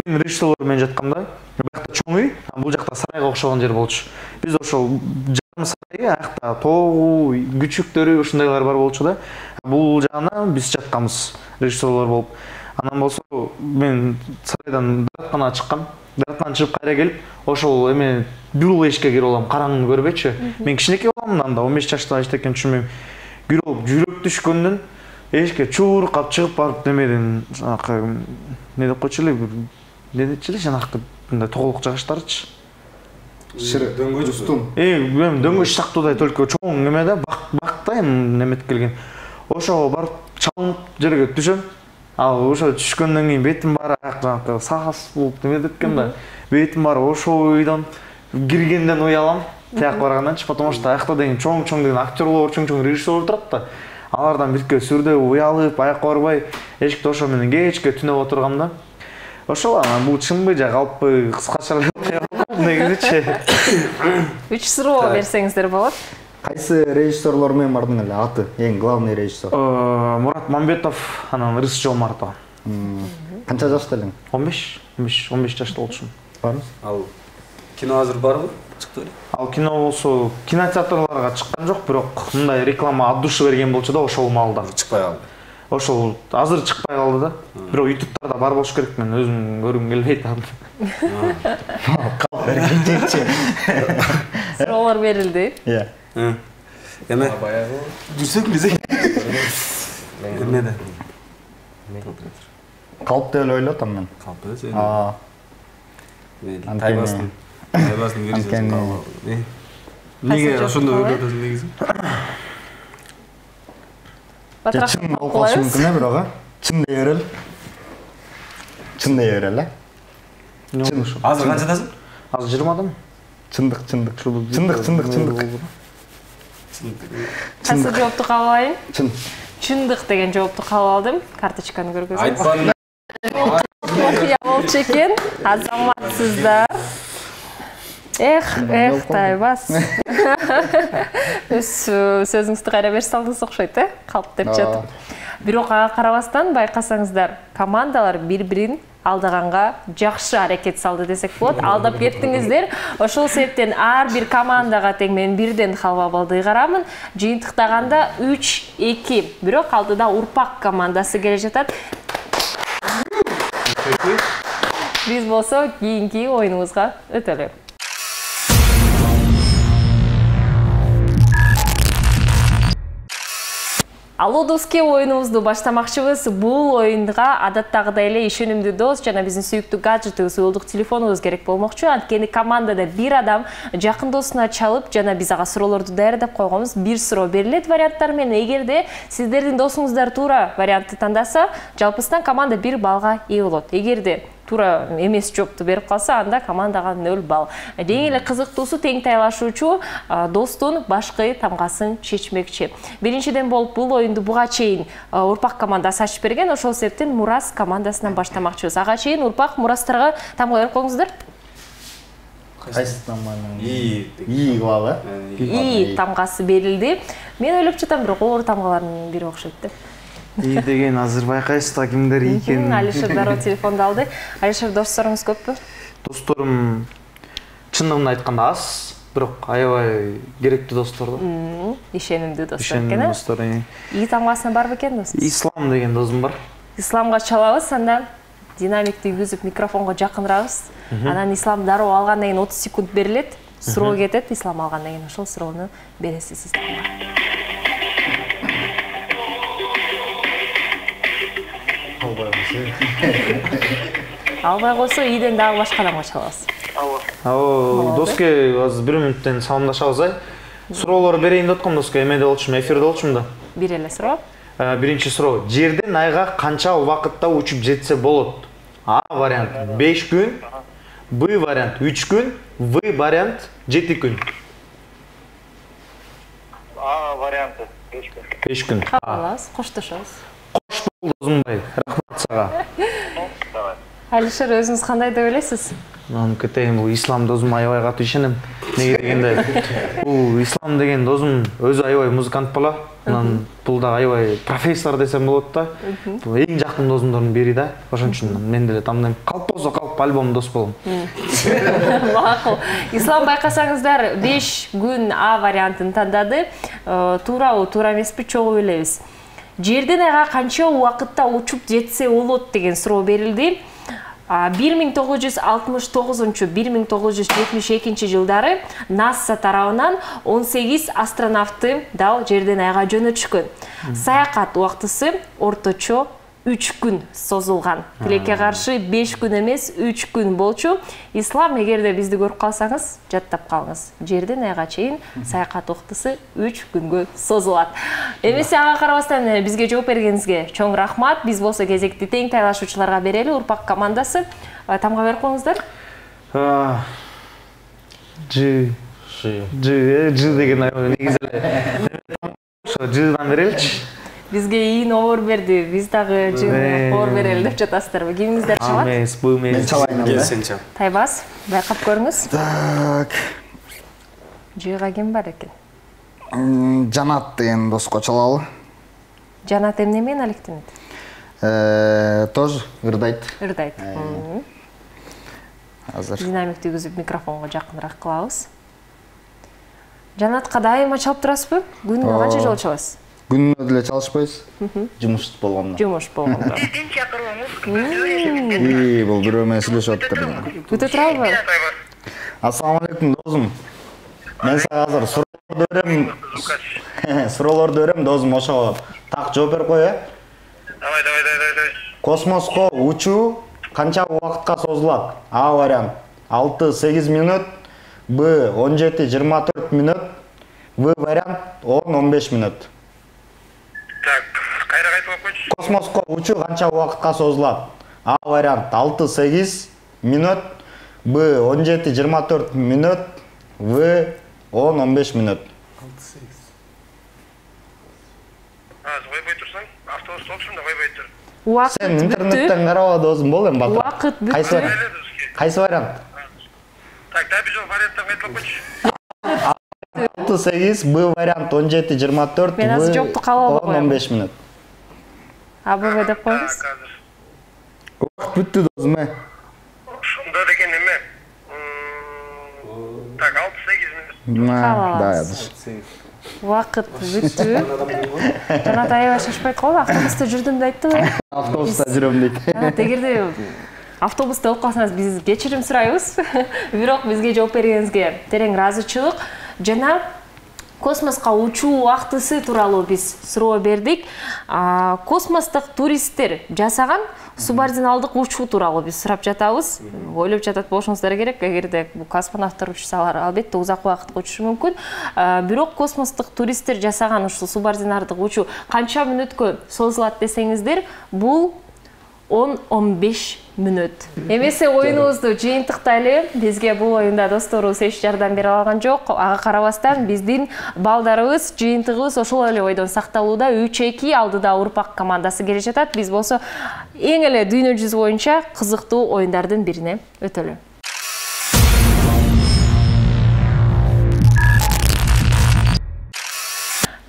мен режиссерлор менен жатканда, биякта чоң үй, бул жакта сарайга окшогон жер болчу. Биз ошол жарым сарай, аякта тогу, күчүктөрү ушундайлар бар болчу да. Бул жагына биз жатканбыз, режиссерлор болуп. Анан болсо мен сарайдан дааратканага чыккам. Даараткандан чыгып кайра келип, ошол эме бирул эшикке кирип алам, караңгыны көрбөйчү. Мен кичинекей балам анда 15 жашта эчтекен түшүнбөйм. Кирип алып жүрөк түшкөндөн эшикке чуркап чыгып барып немеден жанакы не деп койчу эле, бир не дечү эле жанакы мындай тоголук жагаштарчы. Дөңгөчтү. Мен дөңгөч сактуудай только чоң эме да, бактай неметип келген. Ошого барып чалынып жерге түшөм. Ал ошо түшкөндөн кийин бетим баары жанакы саас болуп неметип экен да. Бетим баары ошол үйдөн киргенден уялам. Тияк барганданчы, потому что аякта деген чоң-чоң деген актерлор, чоң-чоң режиссерлор турат да. Алардан бирке сүрдө уялып, аякка барбай, эшикте ошо менен кечке түнөп отургам да. Ошол анан бул чынбы же калппы, кыскача негизичи. 3 суроо берсеңиздер болот. Кайсы режиссерлор менен бардың эле? Аты, эң главный режиссер. Мурат Мамбетов, анан Рыс Жолмартова. Канча жашта элең? 15 жашта болчумун. Барбы? Ал кино азыр барбы? Чыкты беле? Ал кино болсо кинотеатрларга чыккан жок, бирок мындай реклама от души берген болчу да ошол маалда. Чыкпай калды. Ошол азыр чыкпай калды да. Бирок ютубтарда бар болуш керек, мен өзүм көргүм келбейт аны. Суроолор берилди. Иә. Эме? Жүрсөк бизе. Эмеде? Калп деп эле ойлотом мен. Калп деп. Тайбастын. Тайбастын Анткени неге ошондой ойлотосуң негизи? Чын болуш мүмкүн бирок, чын дей берели. Чын дей берели. Азыр канчадасың? Азыр 20-дамын. Чындык. Кайсы жоопту кабыл алайын? Чын. Чындык деген жоопту кабыл алдым. Карточканы көргөзөм. Айтпан. Окуя болчу экен. Азаматсыздар. Эх, Тайбас. Өз сөзүңүздү кайра берип салдыңыз окшойт, калп деп жатып. Бирок ага карабастан байкасаңыздар, командалар бири-бирин алдаганга жакшы аракет салды десек болот. Алдап кеттиңиздер. Ошол себептен ар бир командага тең мен бирден халва балды ыйгарамын. Жыйынтыктаганда 3-2. Бирок алдыда Урпак командасы келе жатат. Биз болсо кийинки оюнубузга өтөлү. Алло доске, оюнубузду баштамакчыбыз. Бул оюнга адаттагыдай эле ишенимдүү дос жана биздин сүйүктүү гаджетибиз, уюлдук телефонубуз керек болмокчу. Анткени командада бир адам жакын досуна чалып жана биз ага суроолорду даярдап койгонбуз. Бир суроо берилет варианттар менен. Эгерде сиздердин досуңуздар туура вариантты тандаса, жалпысынан команда 1 балга ээ болот. Эгерде туура эмес жоопту берип калса, анда командага 0 балл. Эң эле кызыктуусу тең тайлашуучу достун башкы тамгасын чечмекчи. Биринчиден болуп бул оюнду буга чейин Урпак командасы ачып берген. Ошол себептен Мурас командасынан баштамакчыбыз. Ага чейин Урпак Мурастарга тамга берип коюңуздар. Кайсы тамганын? И кылалы. И тамгасы берилди. Мен ойлоп жатам, бирок оор тамгалардын бири окшойт деп. И деген азыр байкайсыз да кимдер экенин. Алишер дароо телефонду алды. Алишер, досторуңуз көппү? Досторум чындыгын айтканда аз, бирок аябай керектүү достор да. Ишенимдүү достор экен. Ишенимдүү достор. И тамгасына барбы экен дос? Ислам деген досум бар. Исламга чалабыз, анда динамикти үйгүзүп микрофонго жакыныраабыз. Анан Ислам дароо алгандан кийин 30 секунд берилет. Суроо кетет, Ислам алгандан кийин ошол суроону бересиз сиз. Албай койсо ийден дагы башка адамга чалабыз. Доске азыр 1 мүнөттөн саламдашабыз ай. Суроолор берейин деп аткам доске, эмеде болчумун, эфирде болчумун да. Бир эле суроо. Биринчи суроо. Жерден айга канча убакытта учуп жетсе болот? А вариант 5 күн, Б вариант 3 күн, В вариант 7 күн. А варианты 5 күн. 5 күн. Кабылабыз, коштошобуз. Кош болду Досумбай. Рахмат сага. Давай. Алишер, өзүңүз кандай деп ойлойсуз? Мен кетейин, бул Ислам досум аябай катуу ишенем. Неге дегенде, бул Ислам деген досум өзү аябай музыкант бала. Анан бул да аябай профессор десем болот да. Бул эң жакын досумдардын бири да. Ошон үчүн мен деле тандайм. Калп болсо калп, альбом дос болом. Макул. Ислам, байкасаңыздар 5 күн А вариантын тандады. Туурабы, туура эмеспи, чогуу билебиз. Жерден айга канча убакытта учуп жетсе болот деген суроо берилди. 1969-1972 жылдары НАСА тарабынан 18 астронавтты дал жерден айга жөнөтүшкөн. Саякат убактысы орточо 3 күн созулган. Тилекке каршы 5 күн эмес, 3 күн болчу. Ислам, эгерде бизди көрүп калсаңыз, жаттап калыңыз. Жерден айга чейин саякат убактысы 3 күнгө созулат. Эмесе ага карабастан бизге жооп бергениңизге чоң рахмат. Биз болсо кезекти тең тайлашуучуларга берели. Урпак командасы тамга берип коюңуздар. Ж деген негизи эле. Ошо жыдан береличи. Бизге ийин оор берди. Биз дагы жыны оор берели деп жатасыздарбы? Кимиңиздер чалат? Эмес, бул эмес. Мен чалайын анда. Сен чал. Тайбас, байкап көрүңүз. Так. Жыга ким бар экен? Жанат деген доско чалалы. Жанат эмне менен алектенет? Тоже ырдайт. Ырдайт. Азыр. Динамикти үзүп микрофонго жакыныраак кылабыз. Жанатка дайыма чалып турасызбы? Күнүнө канча жолу чаласыз? Күнүнө деле чалышпайбыз. Жумуш болгондо. Жумуш болгондо. Бул бирөө менен сүйлөшүп атыптыр. Күтө турабы? Ассаламу алейкум досум. Мен сага азыр суроолорду берем, досум ошого так жооп берип кой, Давай. Космоско учуу канча убакытка созулат? А вариант 6-8 мүнөт, Б 17-24 мүнөт, В вариант 10-15 мүнөт. Так, кайра кайтып койчу. Космоско учуу канча убакытка созулат? А вариант 6-8 мүнөт, Б 17-24 мүнөт, В 10-15 мүнөт. Ойбой турса. сокшумда койбой тур. Убакыт Сен бүттү. интернеттен карап алып бол эми Батыр. Убакыт бүттү. Кайсы вариант? Кайсы вариант? Так, да бир жол варианттан кайтып койчу. 8, Б вариант 17-24, Мен азыр жокту кабыл албай коем. 10-15 минут. АБВ деп коебуз. Азыр. Убакыт бүттү досум. Ушунда деген эме. Так, 6-8 минут. Да, алабыз. Убакыт бүттү. Жанат аябай шашпай калды. Автобуста жүрдүм деп айттыбы? автобуста жүрөм дейт. Эгерде автобуста болуп калсаңыз биз кечирим сурайбыз. Бирок бизге жооп бергениңизге терең ыраазычылык. Жана космоско учуу убактысы тууралуу биз суроо бердик. Космостук туристтер жасаган субординалдык учуу тууралуу биз сурап жатабыз. Ойлоп жатат болушуңуздар керек. Эгерде бул космонавттар учсалар, албетте узак убакытка учушу мүмкүн. Бирок космостук туристтер жасаган ушул субординардык учуу канча мүнөткө созулат десеңиздер, бул 10-15 мүнөт. Эмесе оюнубузду жыйынтыктайлы. Бизге бул оюнда досторубуз эч жардам бере алган жок. Ага карабастан биздин балдарыбыз, жыйынтыгыбыз ошол эле ойдон сакталууда. 3-2 алдыда Урпак командасы келе жатат. Биз болсо эң эле дүйнө жүзү боюнча кызыктуу оюндардын бирине өтөлү.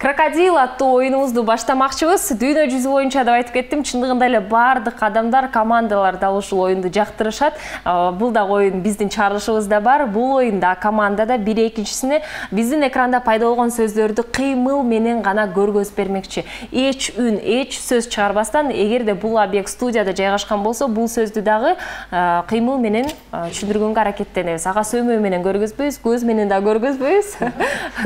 Крокодил аттуу оюнубузду баштамакчыбыз. Дүйнө жүзү боюнча деп айтып кеттим. Чындыгында эле бардык адамдар, командалар да ушул оюнду жактырышат. Бул да оюн биздин чыгарылышыбыз да бар. Бул оюнда командада бири экинчисине биздин экранда пайда болгон сөздөрдү кыймыл менен гана көргөзүп бермекчи. Эч үн, эч сөз чыгарбастан, эгерде бул объект студияда жайгашкан болсо, бул сөздү дагы кыймыл менен түшүндүргөнгө аракеттенебиз. Ага сөмөө менен көргөзбөйбүз, көз менен да көргөзбөйбүз.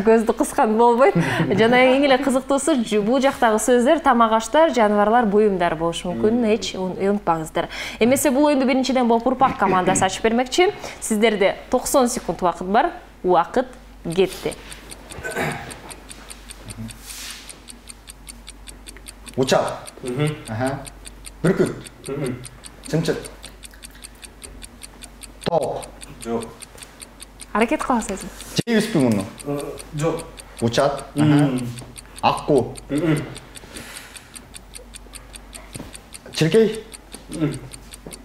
Көздү кыскан болбойт. Жана эң эле кызыктуусу, бул жактагы сөздөр тамак аштар, жаныбарлар, буюмдар болушу мүмкүн. Эч унутпаңыздар. Эмесе бул оюнду биринчиден болуп Урпак командасы ачып бермекчи. Сиздерде 90 секунд убакыт бар. Убакыт кетти. Учак. Бүркүт. Чымчык. Тоок. Жок. Аракет кыласыз. Жейбизби муну? Жок. Учат. Акку. Чиркей.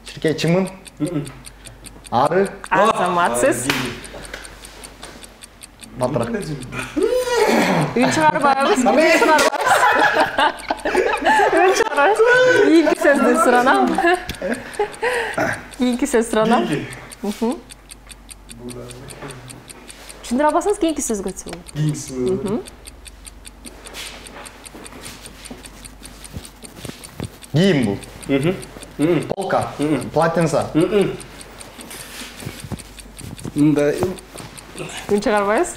Чиркей чымын. Ары. Азаматсыз. Батыр. Үн чыгарбайбыз. Үн чыгарбайбыз. Кийинки сөздү суранам. Кийинки сөз суранам. Түшүндүрө албасаңыз кийинки сөзгө өтсө болот. Кийинкиси. Кийим бул. Полка. Полотенце. Мындай Үн чыгарбайбыз.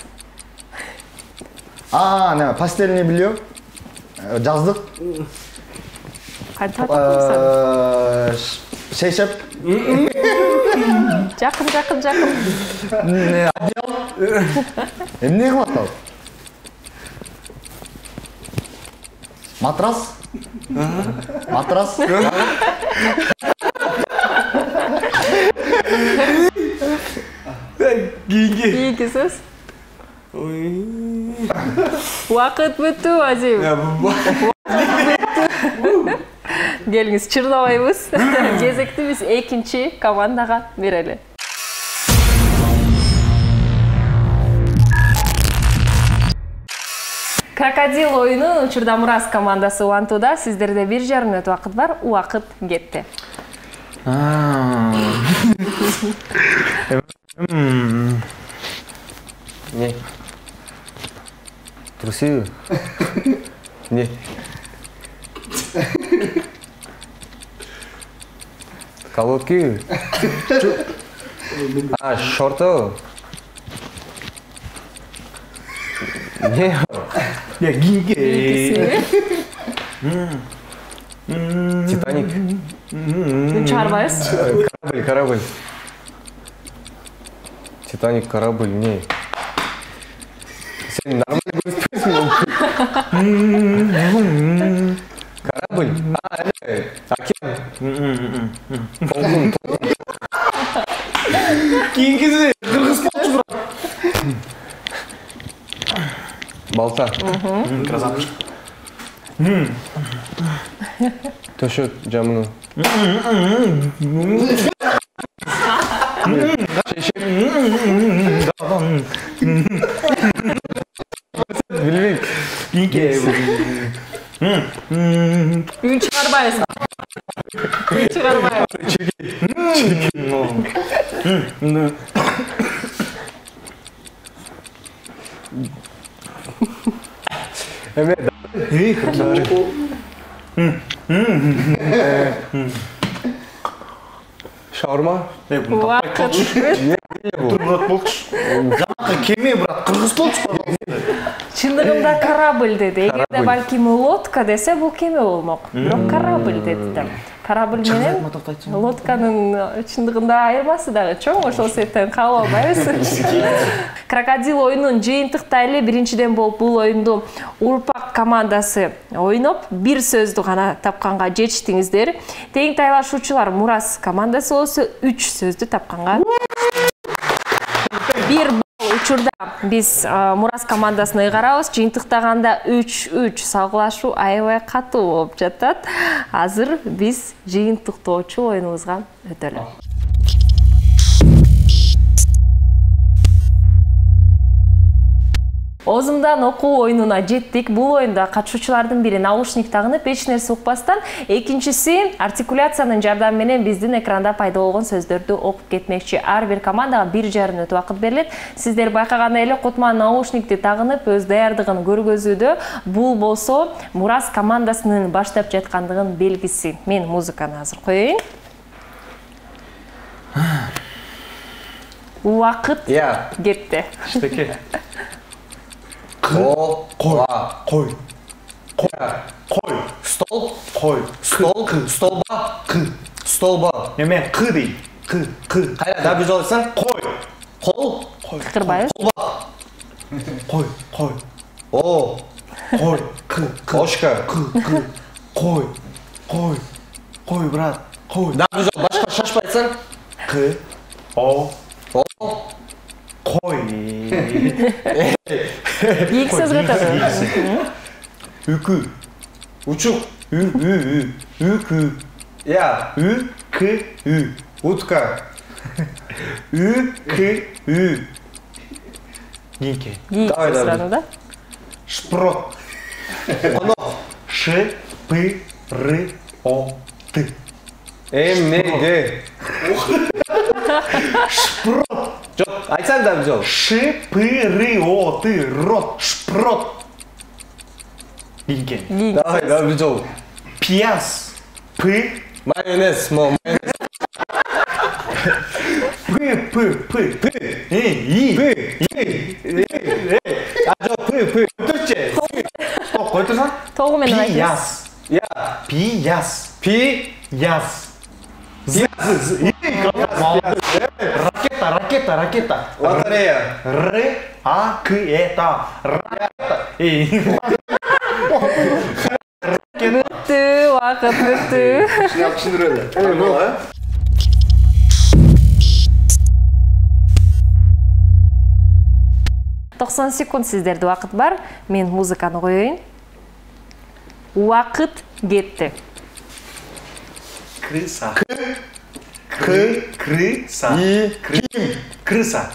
Неме, постельный белье. Жаздык. Кантип атат? Шейшеп. Жакын. Одеял. Эмне кылып атабыз? Матрас. Матрас. Кийинки сөз. Убакыт бүттү, Азим. Келиңиз, чырлабайбыз. Кезекти биз экинчи командага берели. Крокодил оюну Учурда Мурас командасы улантууда. Сиздерде 1,5 мүнөт убакыт бар. Убакыт кетти. Не? Трусы? Не. Колодки? Шорты? Не. Я гинге. Титаник. Үн чыгарбайбыз. Корабль. Титаник, корабль, не. Сен нормально говоришь? Корабль? Океан. Толкун. Кийинкиси кыргыз болчу брат. Балта. Красавчик. Төшөк жамыны. Билбейм. Үн чыгарбайбыз. Чыгарбайбыз. Шаурма? Убакыт. Турмат болчу. Жанакы кеме брат, кыргыз болчу. Чындыгында корабль деди. Эгерде балким лодка десе бул кеме болмок. Бирок корабль деди да. Корабль менен лодканын чындыгында айырмасы дагы чоң, ошол себептен кабыл албайбыз. Крокодил оюнун жыйынтыкта эле биринчиден болуп бул оюнду Урпак командасы ойноп, бир сөздү гана тапканга жетиштиңиздер. Тең тайлашуучулар Мурас командасы болсо 3 сөздү тапканга. Бир учурда биз Мурас командасын ыйгарабыз. Жыйынтыктаганда 3-3 салгылашуу аябай катуу болуп жатат. Азыр биз жыйынтыктоочу оюнубузга өтөлү. Озумдан окуу оюнуна жеттик. Бул оюнда катышуучулардын бири наушник тагынып, эч нерсе укпастан, экинчиси артикуляциянын жардамы менен биздин экранда пайда болгон сөздөрдү окуп кетмекчи. Ар бир командага 1,5 мүнөт убакыт берилет. Сиздер байкагандай эле Кутман наушникти тагынып, өз даярдыгын көргөзүүдө. Бул болсо Мурас командасынын баштап жаткандыгын белгиси. Мен музыканы азыр коеюн. Убакыт кетти. Штеке. Кой. Стол. Стол. Столба. Столба. Эме кы дейт. Кы. Кайра да бир жолу айтсаң? Кой. Кол. Кырбайбыз. Кой. О. Кой. Кы. Кошка. Кой. Брат. Кой. Да бир жолу башка шашпай айтсаң? Кы. О. Кой. Эки сөз кайтады. Үкү. Учук. Үкү. Я. Үкү. Утка. Үкү. Гинке. Давай, давай. Сразу, да? Шпрот. Конок. Ш-пы-ры-о-ты. Эмнеге. Шпрот. Жок, айтсаң да бир жолу. Ш-пы-ры-о-ты. Рот. Шпрот. Гинке. Давай, да бир жолу. Пияс. Пы. Майонез, майонез. Пы. Пы. Түрче. Кой турсаң? Тогу менен айтыңыз. Пияс. Я. Пияс. Пи. Ракета. Лотерея. Ракета. Бүттү, убакыт бүттү. Түшүнүрөлү. 90 секунд сиздерде убакыт бар. Мен музыканы коеюн. Убакыт кетти. Крыса. Крыса. Крыса.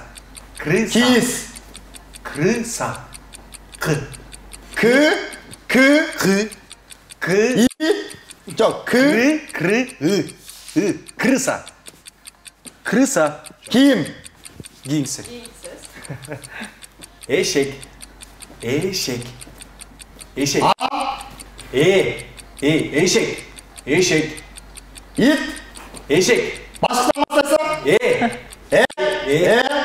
Кис. Крыса. Крыса. Крыса. Ким. Гиңсі. Эшек. Эшек. Эшек. Эшек. Ит. Эшек. Баштамасаса.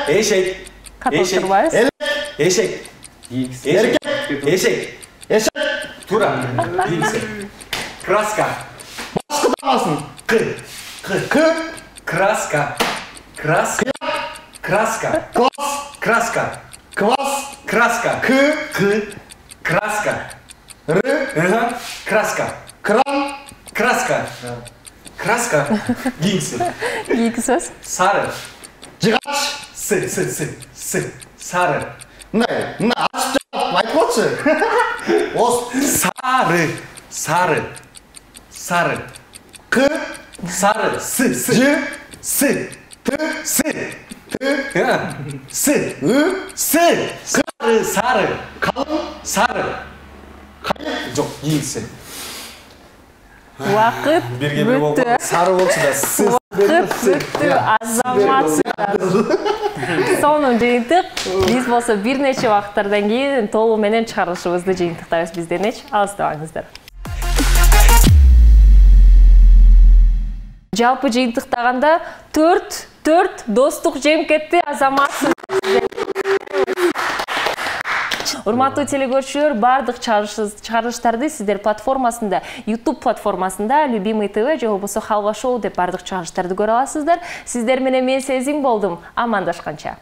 Эшек. Катылтырбайбыз. Эшек. Эшек. Эшек. Тура. Гиңсі. Краска. Башкытамасын. Краска. Краска. Краска. Класс. Краска. Класс. Краска. Краска. Краска. Кран. Краска. Краска. Гиңсі. Эки сөз. Сары. Жыгач. Сары. Мына ачып айтып атчы. Сары. сары. Q, сары. С, Ж, С, Т, С, Т, С, Ы, С. Сары, сары. Қалың, сары. Қайық, жоқ, еңсі. Уақыт бүтті. Сары болшы да. Уақыт бүтті. Азаматсыздар. Сонун жыйынтык. Биз болсо бир нече убакыттардан кийин толугу менен чыгарылышыбызды жыйынтыктайбыз бизденечи. Алыстабаңыздар. Жалпы жыйынтыктаганда 4 достук жемкетти азаматсыз. Урматтуу телекөрүүчүлөр, бардык чыгарылыштарды сиздер платформасында, YouTube платформасында Любимый ТВ же болбосо Халва шоу деп бардык чыгарылыштарды көрө аласыздар. Сиздер менен мен Сезим болдум. Амандашканча.